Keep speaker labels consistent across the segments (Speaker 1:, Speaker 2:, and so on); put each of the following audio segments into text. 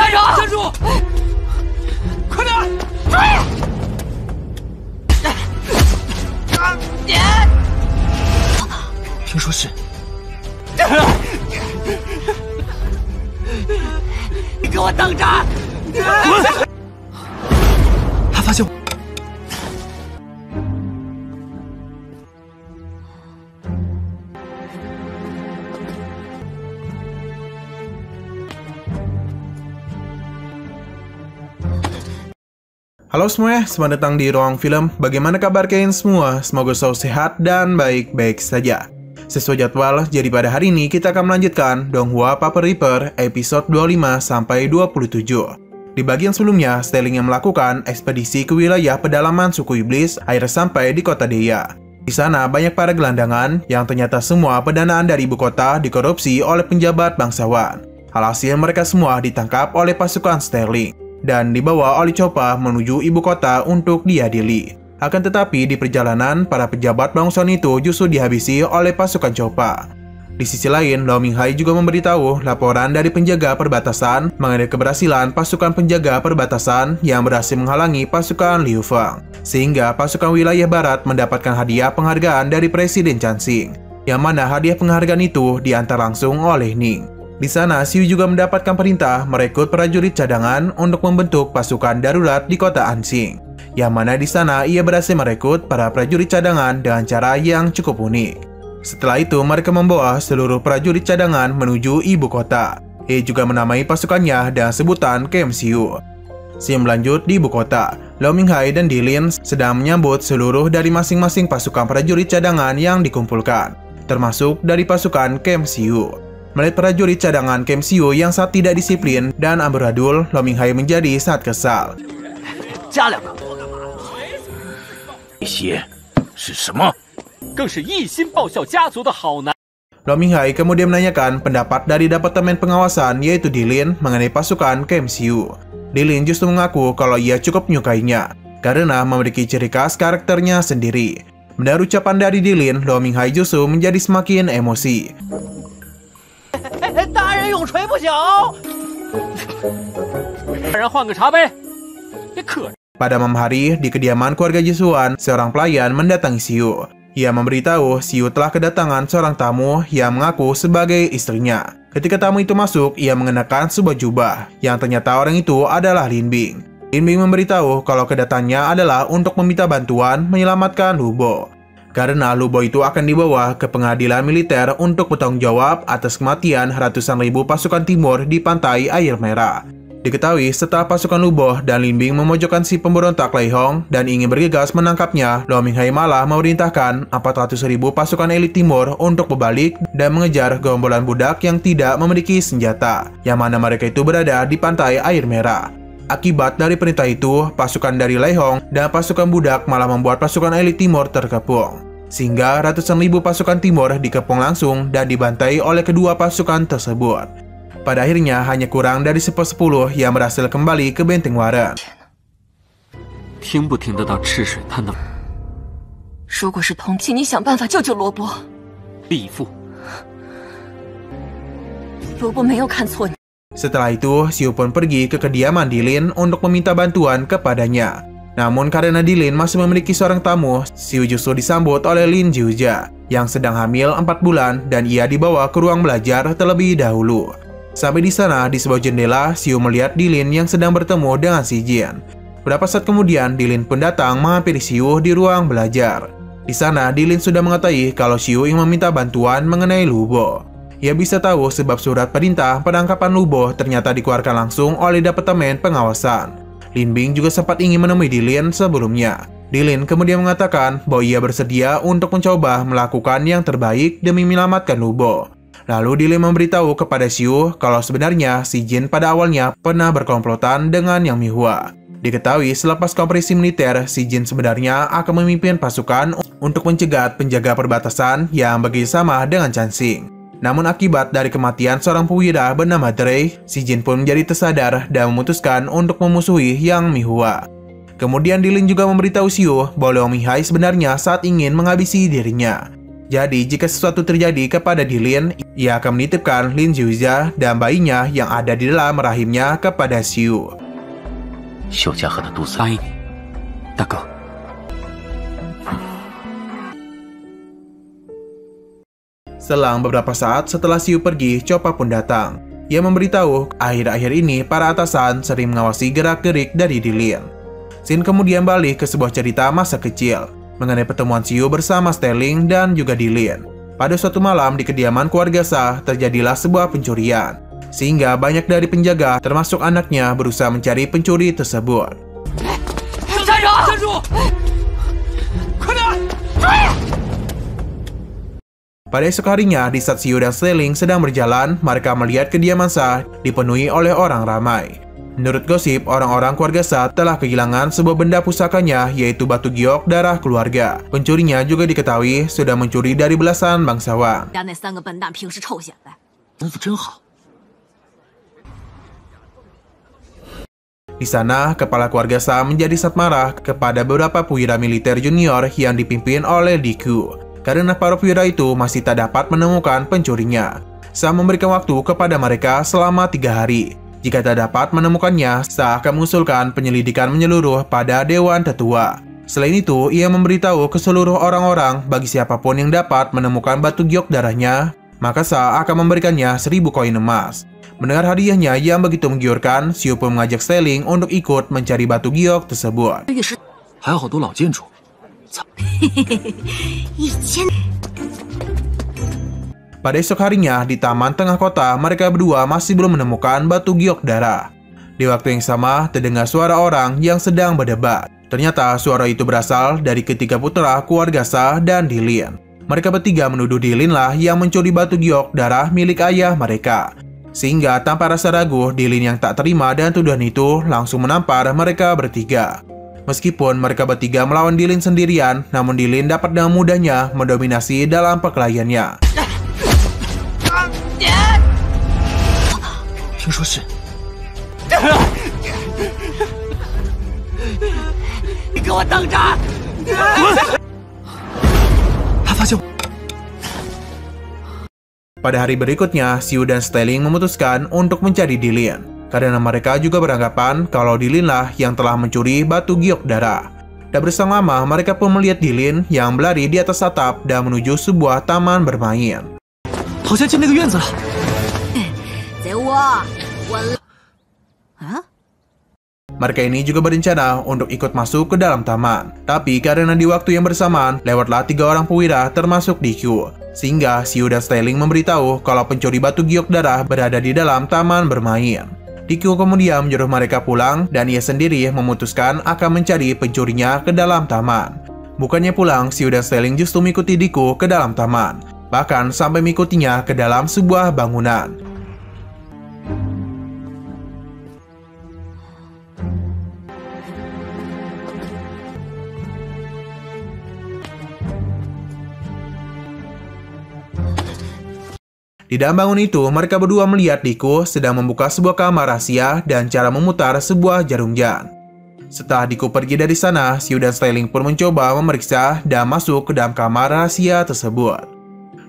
Speaker 1: 站住！站住！快点，追！听说是。你给我等着！滚！他发现我。
Speaker 2: Halo semuanya, selamat datang di Ruang Film. Bagaimana kabar kalian semua? Semoga selalu sehat dan baik-baik saja. Sesuai jadwal, jadi pada hari ini kita akan melanjutkan Donghua Paper Reaper episode 25-27. Di bagian sebelumnya, Sterling yang melakukan ekspedisi ke wilayah pedalaman suku iblis akhirnya sampai di kota Deya. Di sana banyak para gelandangan yang ternyata semua pendanaan dari ibu kota dikorupsi oleh penjabat bangsawan. Alhasil mereka semua ditangkap oleh pasukan Sterling dan dibawa oleh Chopper menuju ibu kota untuk diadili. Akan tetapi di perjalanan, para pejabat bangsawan itu justru dihabisi oleh pasukan Chopper. Di sisi lain, Lao Minghai juga memberitahu laporan dari penjaga perbatasan mengenai keberhasilan pasukan penjaga perbatasan yang berhasil menghalangi pasukan Liu Feng, sehingga pasukan wilayah barat mendapatkan hadiah penghargaan dari Presiden Cansing, yang mana hadiah penghargaan itu diantar langsung oleh Ning. Di sana, Xiu juga mendapatkan perintah merekrut prajurit cadangan untuk membentuk pasukan darurat di kota Anxing, yang mana di sana ia berhasil merekrut para prajurit cadangan dengan cara yang cukup unik. Setelah itu, mereka membawa seluruh prajurit cadangan menuju ibu kota. Ia juga menamai pasukannya dengan sebutan Camp Xiu. Sebelum lanjut di ibu kota, Lao Minghai dan Dilin sedang menyambut seluruh dari masing-masing pasukan prajurit cadangan yang dikumpulkan, termasuk dari pasukan Camp Xiu. Melihat prajurit cadangan Camp Xiu yang sangat tidak disiplin dan amburadul, Lao Minghai menjadi sangat kesal. Lao Minghai kemudian menanyakan pendapat dari Departemen Pengawasan yaitu Dilin mengenai pasukan Camp Xiu. Dilin justru mengaku kalau ia cukup menyukainya karena memiliki ciri khas karakternya sendiri. Mendengar ucapan dari Dilin, Lao Minghai justru menjadi semakin emosi. Pada malam hari, di kediaman keluarga Jisuan, seorang pelayan mendatangi Xiu. Ia memberitahu Xiu telah kedatangan seorang tamu yang mengaku sebagai istrinya. Ketika tamu itu masuk, ia mengenakan sebuah jubah, yang ternyata orang itu adalah Lin Bing. Lin Bing memberitahu kalau kedatangannya adalah untuk meminta bantuan menyelamatkan Lu Bo, karena Lu Bo itu akan dibawa ke pengadilan militer untuk bertanggung jawab atas kematian ratusan ribu pasukan timur di pantai Air Merah. Diketahui setelah pasukan Lu Bo dan Lin Bing memojokkan si pemberontak Lei Hong dan ingin bergegas menangkapnya, Lao Minghai malah memerintahkan 400 ribu pasukan elit timur untuk berbalik dan mengejar gerombolan budak yang tidak memiliki senjata, yang mana mereka itu berada di pantai Air Merah. Akibat dari perintah itu, pasukan dari Lei Hong dan pasukan budak malah membuat pasukan elit timur terkepung, sehingga ratusan ribu pasukan timur dikepung langsung dan dibantai oleh kedua pasukan tersebut. Pada akhirnya hanya kurang dari 1/10 yang berhasil kembali ke benteng Waren. Setelah itu, Xiu pun pergi ke kediaman Dilin untuk meminta bantuan kepadanya. Namun karena Dilin masih memiliki seorang tamu, Xiu justru disambut oleh Lin Jiujia yang sedang hamil 4 bulan dan ia dibawa ke ruang belajar terlebih dahulu. Sampai di sana, di sebuah jendela, Xiu melihat Dilin yang sedang bertemu dengan si Jin. Beberapa saat kemudian, Dilin pun datang menghampiri Xiu di ruang belajar. Di sana, Dilin sudah mengetahui kalau Xiu ingin meminta bantuan mengenai Lu Bo. Ia bisa tahu sebab surat perintah penangkapan Lu Bo ternyata dikeluarkan langsung oleh Departemen Pengawasan. Lin Bing juga sempat ingin menemui Dilin sebelumnya. Dilin kemudian mengatakan bahwa ia bersedia untuk mencoba melakukan yang terbaik demi menyelamatkan Lu Bo. Lalu Dilin memberitahu kepada Xiu kalau sebenarnya si Jin pada awalnya pernah berkomplotan dengan Yang Mihua. Diketahui selepas konferensi militer, si Jin sebenarnya akan memimpin pasukan untuk mencegat penjaga perbatasan yang bekerjasama dengan Cansing. Namun akibat dari kematian seorang perwira bernama Drei, si Jin pun menjadi tersadar dan memutuskan untuk memusuhi Yang Mihua. Kemudian Dilin juga memberitahu Xiu bahwa Lao Minghai sebenarnya saat ingin menghabisi dirinya. Jadi jika sesuatu terjadi kepada Dilin, ia akan menitipkan Lin Jiuya dan bayinya yang ada di dalam rahimnya kepada Xiu.
Speaker 1: 秀家和的肚子。答应你，大哥。
Speaker 2: Selang beberapa saat setelah Xiu pergi, Choppa pun datang. Ia memberitahu akhir-akhir ini para atasan sering mengawasi gerak-gerik dari Dilin. Shin kemudian balik ke sebuah cerita masa kecil mengenai pertemuan Xiu bersama Sterling dan juga Dilin. Pada suatu malam di kediaman keluarga Sha terjadilah sebuah pencurian, sehingga banyak dari penjaga termasuk anaknya berusaha mencari pencuri tersebut. Pada esok harinya, di saat Xiu dan Sterling sedang berjalan, mereka melihat kediaman Sha dipenuhi oleh orang ramai. Menurut gosip, orang-orang keluarga Sha telah kehilangan sebuah benda pusakanya, yaitu batu giok darah keluarga. Pencurinya juga diketahui sudah mencuri dari belasan bangsawan. Di sana, kepala keluarga Sha menjadi sangat marah kepada beberapa perwira militer junior yang dipimpin oleh Diku. Karena para perwira itu masih tak dapat menemukan pencurinya. Sha memberikan waktu kepada mereka selama 3 hari. Jika tak dapat menemukannya, Sha akan mengusulkan penyelidikan menyeluruh pada Dewan Tetua. Selain itu, ia memberitahu ke seluruh orang-orang bagi siapapun yang dapat menemukan batu giok darahnya, maka Sha akan memberikannya 1000 koin emas. Mendengar hadiahnya yang begitu menggiurkan, Xiu pun mengajak Sterling untuk ikut mencari batu giok tersebut. Pada esok harinya, di taman tengah kota, mereka berdua masih belum menemukan batu giok darah. Di waktu yang sama, terdengar suara orang yang sedang berdebat. Ternyata suara itu berasal dari ketiga putra keluarga Sha dan Dilin. Mereka bertiga menuduh Dilin lah yang mencuri batu giok darah milik ayah mereka. Sehingga tanpa rasa ragu, Dilin yang tak terima dan tuduhan itu langsung menampar mereka bertiga. Meskipun mereka bertiga melawan Dilin sendirian, namun Dilin dapat dengan mudahnya mendominasi dalam perkelahiannya. Pada hari berikutnya, Xiu dan Sterling memutuskan untuk mencari Dilin. Karena mereka juga beranggapan kalau Dilin lah yang telah mencuri batu giok darah. Tak berselang lama, mereka pun melihat Dilin yang berlari di atas atap dan menuju sebuah taman bermain. Mereka ini juga berencana untuk ikut masuk ke dalam taman. Tapi karena di waktu yang bersamaan, lewatlah 3 orang perwira termasuk Diku. Sehingga Xiu dan Sterling memberitahu kalau pencuri batu giok darah berada di dalam taman bermain. Diku kemudian menyuruh mereka pulang dan ia sendiri memutuskan akan mencari pencurinya ke dalam taman. Bukannya pulang, Xiu dan Sterling justru mengikuti Diku ke dalam taman. Bahkan sampai mengikutinya ke dalam sebuah bangunan. Di dalam bangun itu, mereka berdua melihat Diku sedang membuka sebuah kamar rahasia dan cara memutar sebuah jarum jam. Setelah Diku pergi dari sana, Xiu dan Sterling pun mencoba memeriksa dan masuk ke dalam kamar rahasia tersebut.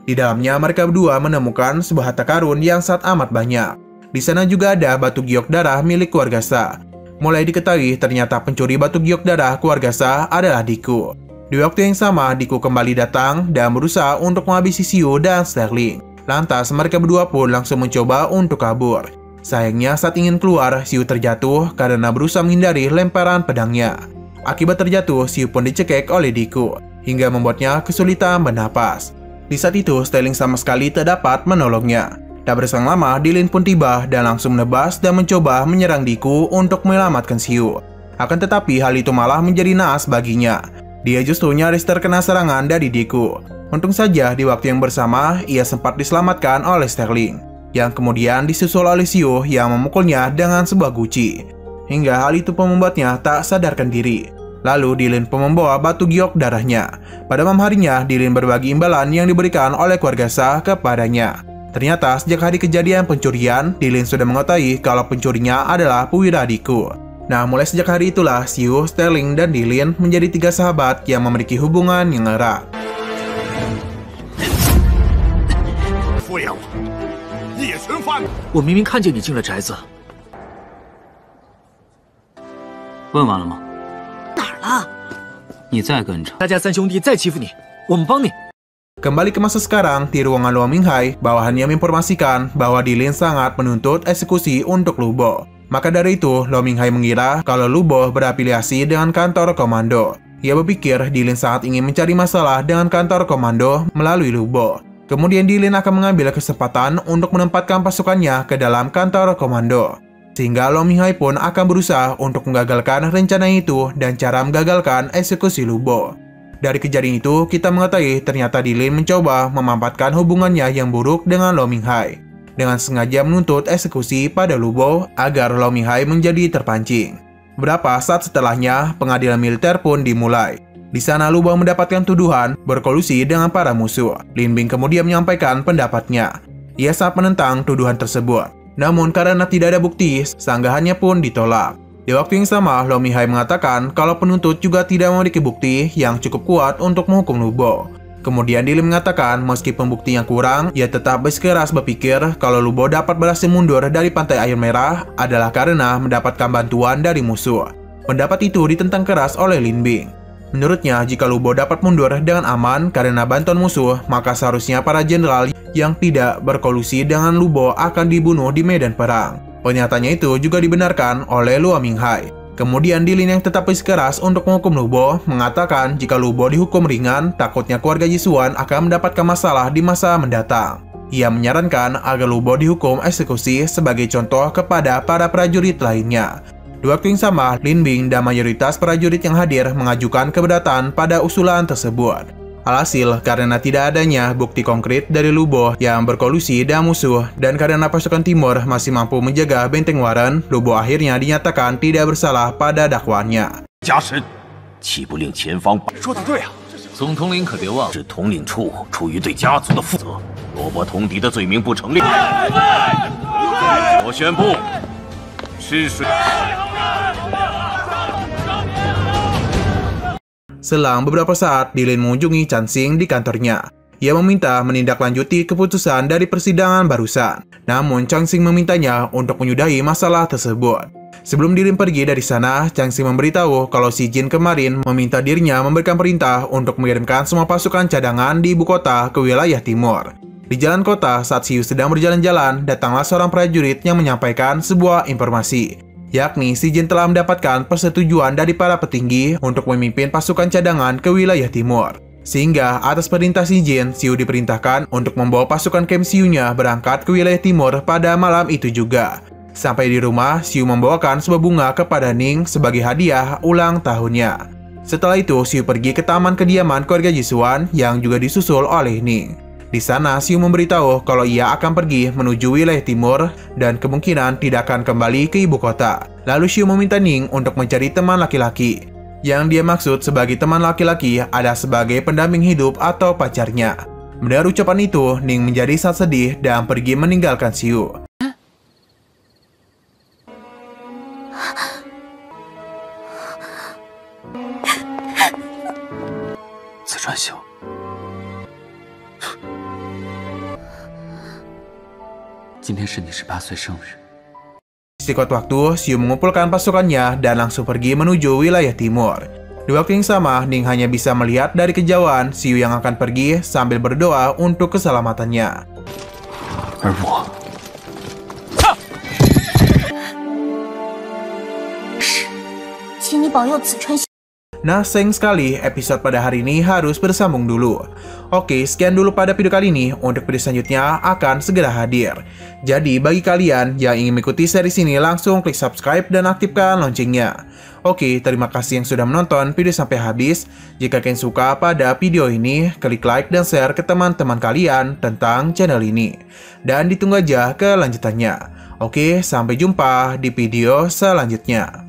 Speaker 2: Di dalamnya, mereka berdua menemukan sebuah harta karun yang sangat amat banyak. Di sana juga ada batu giok darah milik keluarga Sha. Mulai diketahui ternyata pencuri batu giok darah keluarga Sha adalah Diku. Di waktu yang sama, Diku kembali datang dan berusaha untuk menghabisi Xiu dan Sterling. Lantas mereka berdua pun langsung mencoba untuk kabur. Sayangnya saat ingin keluar, Xiu terjatuh karena berusaha menghindari lemparan pedangnya. Akibat terjatuh, Xiu pun dicekik oleh Diku, hingga membuatnya kesulitan bernapas. Di saat itu, Sterling sama sekali tak dapat menolongnya. Tak berselang lama, Dilin pun tiba dan langsung menebas dan mencoba menyerang Diku untuk menyelamatkan Xiu. Akan tetapi hal itu malah menjadi naas baginya. Dia justru nyaris terkena serangan dari Diku. Untung saja di waktu yang bersama, ia sempat diselamatkan oleh Sterling, yang kemudian disusul oleh Xiu yang memukulnya dengan sebuah guci. Hingga hal itu pun membuatnya tak sadarkan diri. Lalu Dilin pun membawa batu giok darahnya. Pada malam harinya, Dilin berbagi imbalan yang diberikan oleh keluarga Sha kepadanya. Ternyata sejak hari kejadian pencurian, Dilin sudah mengetahui kalau pencurinya adalah perwira Diku. Nah, mulai sejak hari itulah Xiu, Sterling, dan Dilin menjadi 3 sahabat yang memiliki hubungan yang erat.
Speaker 1: 敷衍我，一群贩子！
Speaker 3: 我明明看见你进了宅子。问完了吗？
Speaker 4: 哪儿了？
Speaker 3: 你再跟着，大家三兄弟再欺负你，我们帮你。
Speaker 2: Kembali ke masa sekarang, di ruangan Luo Minghai, bawahannya menginformasikan bahwa Dilin sangat menuntut eksekusi untuk Lu Bo. Maka dari itu, Luo Minghai mengira kalau Lu Bo berafiliasi dengan kantor komando. Ia berpikir Dilin sangat ingin mencari masalah dengan kantor komando melalui Lu Bo. Kemudian Dilin akan mengambil kesempatan untuk menempatkan pasukannya ke dalam kantor komando. Sehingga Luo Minghai pun akan berusaha untuk menggagalkan rencana itu dan cara menggagalkan eksekusi Lu Bo. Dari kejadian itu, kita mengetahui ternyata Dilin mencoba memampatkan hubungannya yang buruk dengan Luo Minghai, dengan sengaja menuntut eksekusi pada Lu Bo agar Luo Minghai menjadi terpancing. Beberapa saat setelahnya, pengadilan militer pun dimulai. Di sana Lu Bo mendapatkan tuduhan berkolusi dengan para musuh. Lin Bing kemudian menyampaikan pendapatnya. Ia sangat menentang tuduhan tersebut. Namun karena tidak ada bukti, sanggahannya pun ditolak. Di waktu yang sama, Luo Minghai mengatakan kalau penuntut juga tidak memiliki bukti yang cukup kuat untuk menghukum Lu Bo. Kemudian Dilin mengatakan meskipun bukti yang kurang, ia tetap bersikeras berpikir kalau Lu Bo dapat berhasil mundur dari Pantai Air Merah adalah karena mendapatkan bantuan dari musuh. Pendapat itu ditentang keras oleh Lin Bing. Menurutnya, jika Lu Bo dapat mundur dengan aman karena bantuan musuh, maka seharusnya para jenderal yang tidak berkolusi dengan Lu Bo akan dibunuh di medan perang. Pernyataannya itu juga dibenarkan oleh Luo Minghai. Kemudian Dilin yang tetap bersikeras untuk menghukum Lu Bo mengatakan jika Lu Bo dihukum ringan, takutnya keluarga Jisuan akan mendapatkan masalah di masa mendatang. Ia menyarankan agar Lu Bo dihukum eksekusi sebagai contoh kepada para prajurit lainnya. Di waktu yang sama, Lin Bing dan mayoritas prajurit yang hadir mengajukan keberatan pada usulan tersebut. Alhasil, karena tidak adanya bukti konkret dari Lu Bo yang berkolusi dengan musuh, dan karena pasukan timur masih mampu menjaga benteng Waren, Lu Bo akhirnya dinyatakan tidak bersalah pada dakwaannya.
Speaker 1: 加深，岂不令前方说得对啊！
Speaker 3: 总统领可别忘，
Speaker 1: 是统领处出于对家族的负责，罗伯同敌的罪名不成立。我宣布，吃水。
Speaker 2: Selang beberapa saat, Dilin mengunjungi Chan Xing di kantornya. Ia meminta menindaklanjuti keputusan dari persidangan barusan. Namun, Chan Xing memintanya untuk menyudahi masalah tersebut. Sebelum Dilin pergi dari sana, Chan Xing memberitahu kalau si Jin kemarin meminta dirinya memberikan perintah untuk mengirimkan semua pasukan cadangan di ibu kota ke wilayah timur. Di jalan kota, saat Xiu sedang berjalan-jalan, datanglah seorang prajurit yang menyampaikan sebuah informasi. Yakni si Jin telah mendapatkan persetujuan dari para petinggi untuk memimpin pasukan cadangan ke wilayah timur. Sehingga atas perintah si Jin, Xiu diperintahkan untuk membawa pasukan camp Xiu-nya berangkat ke wilayah timur pada malam itu juga. Sampai di rumah, Xiu membawakan sebuah bunga kepada Ning sebagai hadiah ulang tahunnya. Setelah itu, Xiu pergi ke taman kediaman keluarga Jisuan yang juga disusul oleh Ning. Di sana, Xiu memberitahu kalau ia akan pergi menuju wilayah timur dan kemungkinan tidak akan kembali ke ibu kota. Lalu Xiu meminta Ning untuk mencari teman laki-laki. Yang dia maksud sebagai teman laki-laki adalah sebagai pendamping hidup atau pacarnya. Mendengar ucapan itu, Ning menjadi sangat sedih dan pergi meninggalkan Xiu. Singkat waktu, Xiu mengumpulkan pasukannya dan langsung pergi menuju wilayah timur. Di waktu yang sama, Ning hanya bisa melihat dari kejauhan Xiu yang akan pergi sambil berdoa untuk keselamatannya. Nah, sayang sekali episode pada hari ini harus bersambung dulu. Oke, sekian dulu pada video kali ini. Untuk video selanjutnya akan segera hadir. Jadi, bagi kalian yang ingin mengikuti series ini, langsung klik subscribe dan aktifkan loncengnya. Oke, terima kasih yang sudah menonton video sampai habis. Jika kalian suka pada video ini, klik like dan share ke teman-teman kalian tentang channel ini. Dan ditunggu aja kelanjutannya. Oke, sampai jumpa di video selanjutnya.